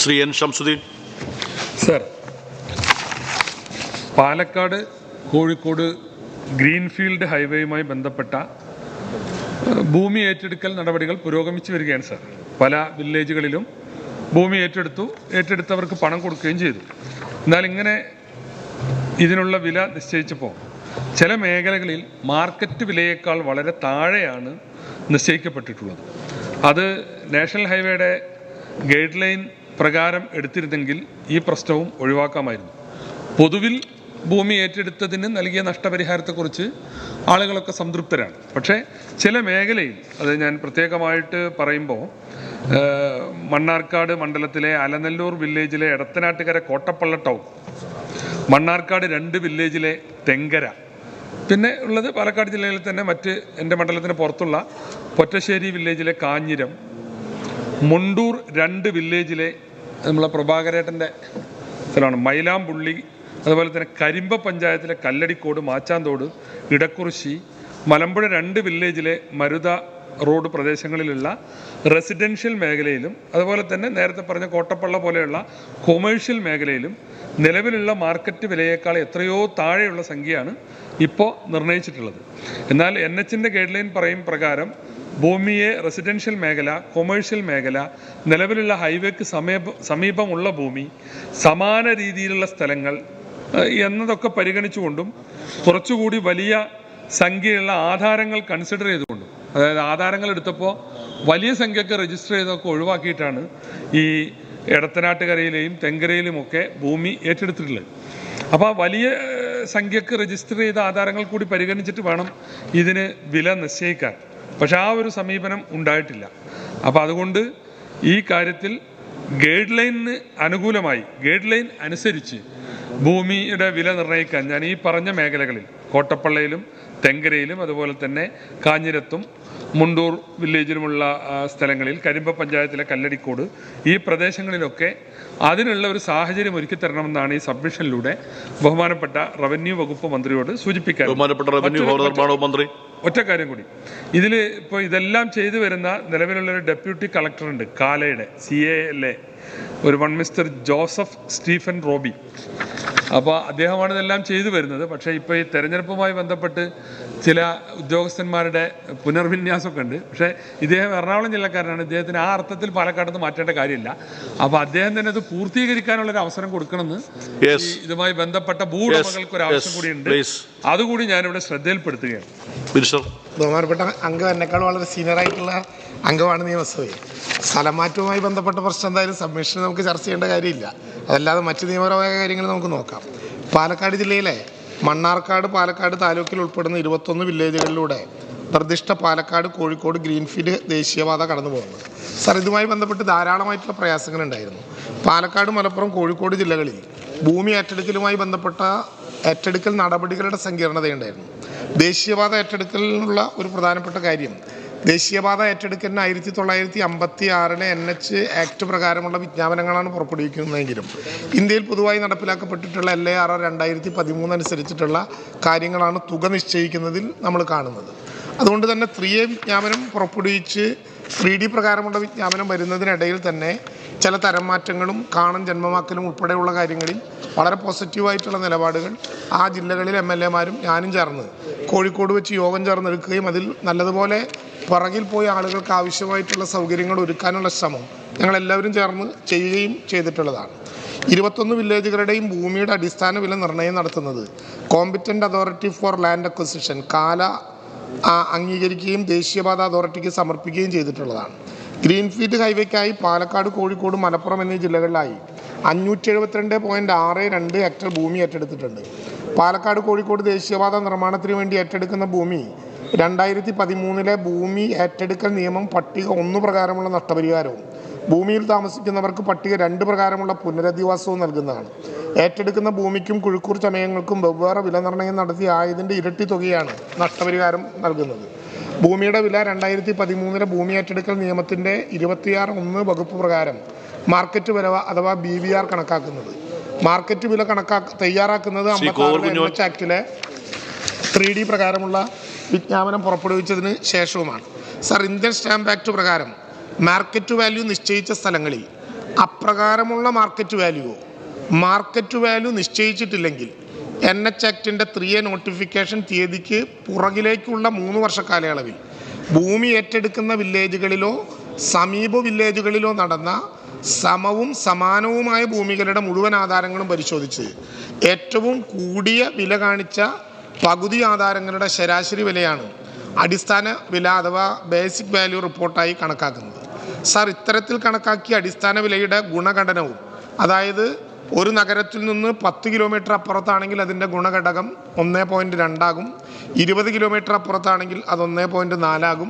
Shri N Shamsuddeen. Sir, Palakkad Kozhikode greenfield ഹൈവേയുമായി ബന്ധപ്പെട്ട ഭൂമി ഏറ്റെടുക്കൽ നടപടികൾ പുരോഗമിച്ചു വരികയാണ് സർ. പല വില്ലേജുകളിലും ഭൂമി ഏറ്റെടുത്തവർക്ക് പണം കൊടുക്കുകയും ചെയ്തു. എന്നാൽ ഇങ്ങനെ ഇതിനുള്ള വില നിശ്ചയിച്ചപ്പോൾ ചില മേഖലകളിൽ മാർക്കറ്റ് വിലയേക്കാൾ വളരെ താഴെയാണ് നിശ്ചയിക്കപ്പെട്ടിട്ടുള്ളത്. അത് നാഷണൽ ഹൈവേയുടെ ഗൈഡ് ലൈൻ പ്രകാരം എടുത്തിരുന്നെങ്കിൽ ഈ പ്രശ്നവും ഒഴിവാക്കാമായിരുന്നു. പൊതുവിൽ ഭൂമി ഏറ്റെടുത്തതിന് നൽകിയ നഷ്ടപരിഹാരത്തെക്കുറിച്ച് ആളുകളൊക്കെ സംതൃപ്തരാണ്. പക്ഷേ ചില മേഖലയിൽ, അത് ഞാൻ പ്രത്യേകമായിട്ട് പറയുമ്പോൾ, മണ്ണാർക്കാട് മണ്ഡലത്തിലെ അലനല്ലൂർ വില്ലേജിലെ എടത്തനാട്ടുകര കോട്ടപ്പള്ള ടൗൺ, മണ്ണാർക്കാട് 2 വില്ലേജിലെ തെങ്കര, പിന്നെ ഉള്ളത് പാലക്കാട് ജില്ലയിൽ തന്നെ മറ്റ് എൻ്റെ മണ്ഡലത്തിന് പുറത്തുള്ള പൊറ്റശ്ശേരി വില്ലേജിലെ കാഞ്ഞിരം, മുണ്ടൂർ 2 വില്ലേജിലെ നമ്മളെ പ്രഭാകരേട്ടൻ്റെ സ്ഥലമാണ് മൈലാംപുള്ളി, അതുപോലെ തന്നെ കരിമ്പ പഞ്ചായത്തിലെ കല്ലടിക്കോട്, മാച്ചാന്തോട്, ഇടക്കുറിശി, മലമ്പുഴ 2 വില്ലേജിലെ മരുത റോഡ് പ്രദേശങ്ങളിലുള്ള റെസിഡൻഷ്യൽ മേഖലയിലും അതുപോലെ തന്നെ നേരത്തെ പറഞ്ഞ കോട്ടപ്പള്ള പോലെയുള്ള കൊമേഴ്ഷ്യൽ മേഖലയിലും നിലവിലുള്ള മാർക്കറ്റ് വിലയേക്കാൾ എത്രയോ താഴെയുള്ള സംഖ്യയാണ് ഇപ്പോൾ നിർണ്ണയിച്ചിട്ടുള്ളത്. എന്നാൽ NHന്റെ ഗൈഡ് ലൈൻ പ്രകാരം ഭൂമിയെ റെസിഡൻഷ്യൽ മേഖല, കൊമേഴ്ഷ്യൽ മേഖല, നിലവിലുള്ള ഹൈവേക്ക് സമീപമുള്ള ഭൂമി, സമാന രീതിയിലുള്ള സ്ഥലങ്ങൾ എന്നതൊക്കെ പരിഗണിച്ചുകൊണ്ടും കുറച്ചുകൂടി വലിയ സംഖ്യയുള്ള ആധാരങ്ങൾ കൺസിഡർ ചെയ്തുകൊണ്ടും, അതായത് ആധാരങ്ങൾ എടുത്തപ്പോൾ വലിയ സംഖ്യക്ക് രജിസ്റ്റർ ചെയ്തൊക്കെ ഒഴിവാക്കിയിട്ടാണ് ഈ എടത്തനാട്ടുകരയിലെയും തെങ്കരയിലുമൊക്കെ ഭൂമി ഏറ്റെടുത്തിട്ടുള്ളത്. അപ്പോൾ വലിയ സംഖ്യക്ക് രജിസ്റ്റർ ചെയ്ത ആധാരങ്ങൾ കൂടി പരിഗണിച്ചിട്ട് വേണം ഇതിന് വില നിശ്ചയിക്കാൻ. പക്ഷെ ആ ഒരു സമീപനം ഉണ്ടായിട്ടില്ല. അപ്പോൾ അതുകൊണ്ട് ഈ കാര്യത്തിൽ ഗൈഡ് ലൈനിന് അനുകൂലമായി, ഗൈഡ് ലൈൻ അനുസരിച്ച് ഭൂമിയുടെ വില നിർണ്ണയിക്കാൻ ഞാൻ ഈ പറഞ്ഞ മേഖലകളിൽ, കോട്ടപ്പള്ളയിലും തെങ്കരയിലും അതുപോലെ തന്നെ കാഞ്ഞിരത്തും മുണ്ടൂർ വില്ലേജിലുമുള്ള സ്ഥലങ്ങളിൽ, കരിമ്പ പഞ്ചായത്തിലെ കല്ലടിക്കോട്, ഈ പ്രദേശങ്ങളിലൊക്കെ അതിനുള്ള ഒരു സാഹചര്യം ഒരുക്കി തരണമെന്നാണ് ഈ സബ്മിഷനിലൂടെ ബഹുമാനപ്പെട്ട റവന്യൂ വകുപ്പ് മന്ത്രിയോട് സൂചിപ്പിക്കാൻ. ഒറ്റ കാര്യം കൂടി, ഇതിൽ ഇപ്പോൾ ഇതെല്ലാം ചെയ്തു വരുന്ന നിലവിലുള്ളൊരു ഡെപ്യൂട്ടി കളക്ടറുണ്ട്, കാലയുടെ CALA, ഒരു മിസ്റ്റർ ജോസഫ് സ്റ്റീഫൻ റോബി. അപ്പോൾ അദ്ദേഹമാണ് ഇതെല്ലാം ചെയ്തു വരുന്നത്. പക്ഷേ ഇപ്പോൾ ഈ തെരഞ്ഞെടുപ്പുമായി ബന്ധപ്പെട്ട് ചില ഉദ്യോഗസ്ഥന്മാരുടെ പുനർവിന്യാസമൊക്കെ ഉണ്ട്. പക്ഷേ ഇദ്ദേഹം എറണാകുളം ജില്ലക്കാരനാണ്. ഇദ്ദേഹത്തിന് ആ അർത്ഥത്തിൽ പാലക്കാട് നിന്ന് മാറ്റേണ്ട കാര്യമില്ല. അപ്പോൾ അദ്ദേഹം തന്നെ അത് പൂർത്തീകരിക്കാനുള്ളൊരു അവസരം കൊടുക്കണമെന്ന് ഇതുമായി ബന്ധപ്പെട്ട ഭൂവുടമകൾക്ക് ഒരു ആവശ്യം കൂടിയുണ്ട്. അതുകൂടി ഞാനിവിടെ ശ്രദ്ധയിൽപ്പെടുത്തുകയാണ്. ബഹുമാനപ്പെട്ട അംഗം എന്നെക്കാൾ വളരെ സീനിയറായിട്ടുള്ള അംഗമാണ് നിയമസഭയിൽ. സ്ഥലമാറ്റവുമായി ബന്ധപ്പെട്ട പ്രശ്നം എന്തായാലും സബ്മിഷൻ നമുക്ക് ചർച്ച ചെയ്യേണ്ട കാര്യമില്ല. അതല്ലാതെ മറ്റ് നിയമപരമായ കാര്യങ്ങൾ നമുക്ക് നോക്കാം. പാലക്കാട് ജില്ലയിലെ പാലക്കാട് താലൂക്കിൽ ഉൾപ്പെടുന്ന 21 വില്ലേജുകളിലൂടെ നിർദ്ദിഷ്ട പാലക്കാട് കോഴിക്കോട് ഗ്രീൻഫീൽഡ് ദേശീയപാത കടന്നു പോകുന്നത്. സർ, ഇതുമായി ബന്ധപ്പെട്ട് ധാരാളമായിട്ടുള്ള പ്രയാസങ്ങളുണ്ടായിരുന്നു. പാലക്കാട്, മലപ്പുറം, കോഴിക്കോട് ജില്ലകളിൽ ഭൂമി ഏറ്റെടുക്കലുമായി ബന്ധപ്പെട്ട ഏറ്റെടുക്കൽ നടപടികളുടെ സങ്കീർണതയുണ്ടായിരുന്നു. ദേശീയപാത ഏറ്റെടുക്കലിനുള്ള ഒരു പ്രധാനപ്പെട്ട കാര്യം, ദേശീയപാത ഏറ്റെടുക്കലിന് 1956 NH ആക്ട് പ്രകാരമുള്ള വിജ്ഞാപനങ്ങളാണ് പുറപ്പെടുവിക്കുന്നതെങ്കിലും ഇന്ത്യയിൽ പൊതുവായി നടപ്പിലാക്കപ്പെട്ടിട്ടുള്ള LAR 2013 അനുസരിച്ചിട്ടുള്ള കാര്യങ്ങളാണ് തുക നിശ്ചയിക്കുന്നതിൽ നമ്മൾ കാണുന്നത്. അതുകൊണ്ട് തന്നെ 3A വിജ്ഞാപനം പുറപ്പെടുവിച്ച് 3D പ്രകാരമുള്ള വിജ്ഞാപനം വരുന്നതിനിടയിൽ തന്നെ ചില തരം മാറ്റങ്ങളും കാണൻ ജന്മമാക്കലും ഉൾപ്പെടെയുള്ള കാര്യങ്ങളിൽ വളരെ പോസിറ്റീവായിട്ടുള്ള നിലപാടുകൾ ആ ജില്ലകളിൽ MLA മാരും ഞാനും ചേർന്ന് കോഴിക്കോട് വെച്ച് യോഗം ചേർന്നെടുക്കുകയും അതിൽ നല്ലതുപോലെ പുറകിൽ പോയി ആളുകൾക്ക് ആവശ്യമായിട്ടുള്ള സൗകര്യങ്ങൾ ഒരുക്കാനുള്ള ശ്രമം ഞങ്ങളെല്ലാവരും ചേർന്ന് ചെയ്യുകയും ചെയ്തിട്ടുള്ളതാണ്. 21 വില്ലേജുകളുടെയും ഭൂമിയുടെ അടിസ്ഥാന വില നിർണ്ണയം നടത്തുന്നത് competent authority four land acquisition കാല അംഗീകരിക്കുകയും ദേശീയപാത അതോറിറ്റിക്ക് സമർപ്പിക്കുകയും ചെയ്തിട്ടുള്ളതാണ്. ഗ്രീൻഫീൽഡ് ഹൈവേക്കായി പാലക്കാട്, കോഴിക്കോട്, മലപ്പുറം എന്നീ ജില്ലകളിലായി 572.62 ഹെക്ടർ ഭൂമി ഏറ്റെടുത്തിട്ടുണ്ട്. പാലക്കാട്, കോഴിക്കോട് ദേശീയപാത നിർമ്മാണത്തിന് വേണ്ടി ഏറ്റെടുക്കുന്ന ഭൂമി 2013 ഭൂമി ഏറ്റെടുക്കൽ നിയമം പട്ടിക 1 പ്രകാരമുള്ള നഷ്ടപരിഹാരവും ഭൂമിയിൽ താമസിക്കുന്നവർക്ക് പട്ടിക 2 പ്രകാരമുള്ള പുനരധിവാസവും നൽകുന്നതാണ്. ഏറ്റെടുക്കുന്ന ഭൂമിക്കും കുഴിക്കൂർ ചമയങ്ങൾക്കും വെവ്വേറെ വില നിർണ്ണയം നടത്തി ആയതിൻ്റെ ഇരട്ടി തുകയാണ് നഷ്ടപരിഹാരം നൽകുന്നത്. ഭൂമിയുടെ വില 2013 ഭൂമി ഏറ്റെടുക്കൽ നിയമത്തിൻ്റെ 26(1) വകുപ്പ് പ്രകാരം മാർക്കറ്റ് വില അഥവാ BVR കണക്കാക്കുന്നത്. മാർക്കറ്റ് വില തയ്യാറാക്കുന്നത് 56 NH ആക്ടിലെ 3D പ്രകാരമുള്ള വിജ്ഞാപനം പുറപ്പെടുവിച്ചതിന് ശേഷവുമാണ്. സർ, ഇന്ത്യൻ സ്റ്റാമ്പ് ആക്ട് പ്രകാരം മാർക്കറ്റ് വാല്യൂ നിശ്ചയിച്ച സ്ഥലങ്ങളിൽ അപ്രകാരമുള്ള മാർക്കറ്റ് വാല്യൂ നിശ്ചയിച്ചിട്ടില്ലെങ്കിൽ NH ആക്ടിൻ്റെ 3A നോട്ടിഫിക്കേഷൻ തീയതിക്ക് പുറകിലേക്കുള്ള 3 വർഷ കാലയളവിൽ ഭൂമി ഏറ്റെടുക്കുന്ന വില്ലേജുകളിലോ സമീപ വില്ലേജുകളിലോ നടന്ന സമവും സമാനവുമായ ഭൂമികളുടെ മുഴുവൻ ആധാരങ്ങളും പരിശോധിച്ച് ഏറ്റവും കൂടിയ വില കാണിച്ച പകുതി ആധാരങ്ങളുടെ ശരാശരി വിലയാണ് അടിസ്ഥാന വില അഥവാ ബേസിക് വാല്യൂ റിപ്പോർട്ടായി കണക്കാക്കുന്നത്. സാർ, ഇത്തരത്തിൽ കണക്കാക്കിയ അടിസ്ഥാന വിലയുടെ ഗുണഘടനവും, അതായത് ഒരു നഗരത്തിൽ നിന്ന് 10 കിലോമീറ്റർ അപ്പുറത്താണെങ്കിൽ അതിൻ്റെ ഗുണഘടകം 1.2 ആകും, 20 കിലോമീറ്റർ അപ്പുറത്താണെങ്കിൽ അത് 1.4 ആകും,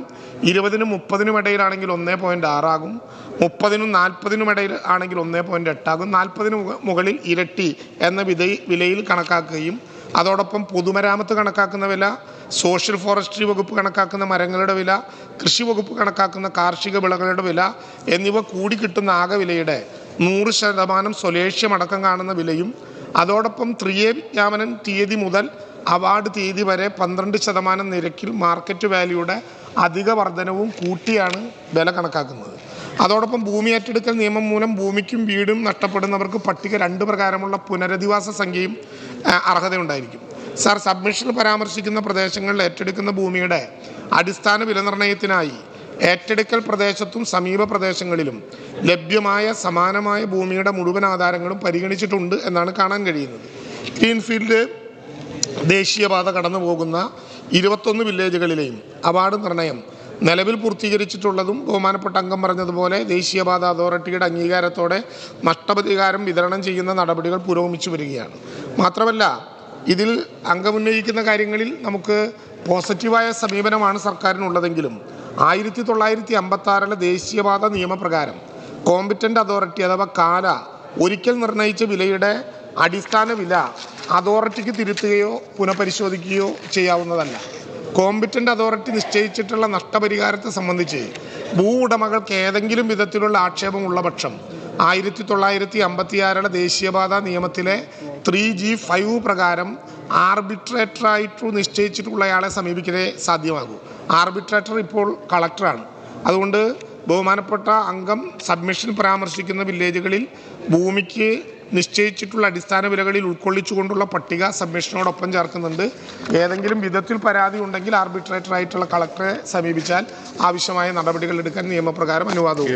20-നും 30-നും ഇടയിലാണെങ്കിൽ 1.6 ആകും, 30-നും 40-നും ഇടയിൽ ആണെങ്കിൽ 1.8 ആകും, 40-ന് മുകളിൽ ഇരട്ടി എന്ന വിലയിൽ കണക്കാക്കുകയും അതോടൊപ്പം പൊതുമരാമത്ത് കണക്കാക്കുന്ന വില, സോഷ്യൽ ഫോറസ്ട്രി വകുപ്പ് കണക്കാക്കുന്ന മരങ്ങളുടെ വില, കൃഷി വകുപ്പ് കണക്കാക്കുന്ന കാർഷിക വിളകളുടെ വില എന്നിവ കൂടി കിട്ടുന്ന ആകെ വിലയുടെ 100% സ്വലേഷ്യം അടക്കം കാണുന്ന വിലയും അതോടൊപ്പം 3A വിജ്ഞാപനം തീയതി മുതൽ അവാർഡ് തീയതി വരെ 12% നിരക്കിൽ മാർക്കറ്റ് വാല്യൂയുടെ അധിക വർധനവും കൂട്ടിയാണ് വില കണക്കാക്കുന്നത്. അതോടൊപ്പം ഭൂമി ഏറ്റെടുക്കൽ നിയമം മൂലം ഭൂമിക്കും വീടും നഷ്ടപ്പെടുന്നവർക്ക് പട്ടിക 2 പ്രകാരമുള്ള പുനരധിവാസ സംഖ്യയും അർഹതയുണ്ടായിരിക്കും. സാർ, സബ്മിഷനിൽ പരാമർശിക്കുന്ന പ്രദേശങ്ങളിൽ ഏറ്റെടുക്കുന്ന ഭൂമിയുടെ അടിസ്ഥാന വില നിർണ്ണയത്തിനായി ഏറ്റെടുക്കൽ പ്രദേശത്തും സമീപ പ്രദേശങ്ങളിലും ലഭ്യമായ സമാനമായ ഭൂമിയുടെ മുഴുവൻ ആധാരങ്ങളും പരിഗണിച്ചിട്ടുണ്ട് എന്നാണ് കാണാൻ കഴിയുന്നത്. ഗ്രീൻഫീൽഡ് ദേശീയപാത കടന്നു പോകുന്ന 21 വില്ലേജുകളിലെയും അവാർഡ് നിർണ്ണയം നിലവിൽ പൂർത്തീകരിച്ചിട്ടുള്ളതും ബഹുമാനപ്പെട്ട അംഗം പറഞ്ഞതുപോലെ ദേശീയപാത അതോറിറ്റിയുടെ അംഗീകാരത്തോടെ നഷ്ടപരിഹാരം വിതരണം ചെയ്യുന്ന നടപടികൾ പുരോഗമിച്ചു വരികയാണ്. മാത്രമല്ല, ഇതിൽ അംഗമുന്നയിക്കുന്ന കാര്യങ്ങളിൽ നമുക്ക് പോസിറ്റീവായ സമീപനമാണ് സർക്കാരിനുള്ളതെങ്കിലും 1956 ദേശീയപാത നിയമപ്രകാരം കോമ്പിറ്റൻ്റ് അതോറിറ്റി അഥവാ കാല ഒരിക്കൽ നിർണയിച്ച വിലയുടെ അടിസ്ഥാന വില അതോറിറ്റിക്ക് തിരുത്തുകയോ പുനഃപരിശോധിക്കുകയോ ചെയ്യാവുന്നതല്ല. കോമ്പിറ്റൻ്റ് അതോറിറ്റി നിശ്ചയിച്ചിട്ടുള്ള നഷ്ടപരിഹാരത്തെ സംബന്ധിച്ച് ഭൂ ഉടമകൾക്ക് ഏതെങ്കിലും വിധത്തിലുള്ള ആക്ഷേപമുള്ള പക്ഷം 1956 ദേശീയപാത നിയമത്തിലെ 3G5 പ്രകാരം ആർബിട്രേറ്ററായിട്ട് നിശ്ചയിച്ചിട്ടുള്ളയാളെ സമീപിക്കലേ സാധ്യമാകൂ. ആർബിട്രേറ്റർ ഇപ്പോൾ കളക്ടറാണ്. അതുകൊണ്ട് ബഹുമാനപ്പെട്ട അംഗം സബ്മിഷൻ പരാമർശിക്കുന്ന വില്ലേജുകളിൽ ഭൂമിക്ക് നിശ്ചയിച്ചിട്ടുള്ള അടിസ്ഥാന വിലകളിൽ ഉൾക്കൊള്ളിച്ചുകൊണ്ടുള്ള പട്ടിക സബ്മിഷനോടൊപ്പം ചേർക്കുന്നുണ്ട്. ഏതെങ്കിലും വിധത്തിൽ പരാതി ഉണ്ടെങ്കിൽ ആർബിട്രേറ്ററായിട്ടുള്ള കളക്ടറെ സമീപിച്ചാൽ ആവശ്യമായ നടപടികൾ എടുക്കാൻ നിയമപ്രകാരം അനുവാദവും.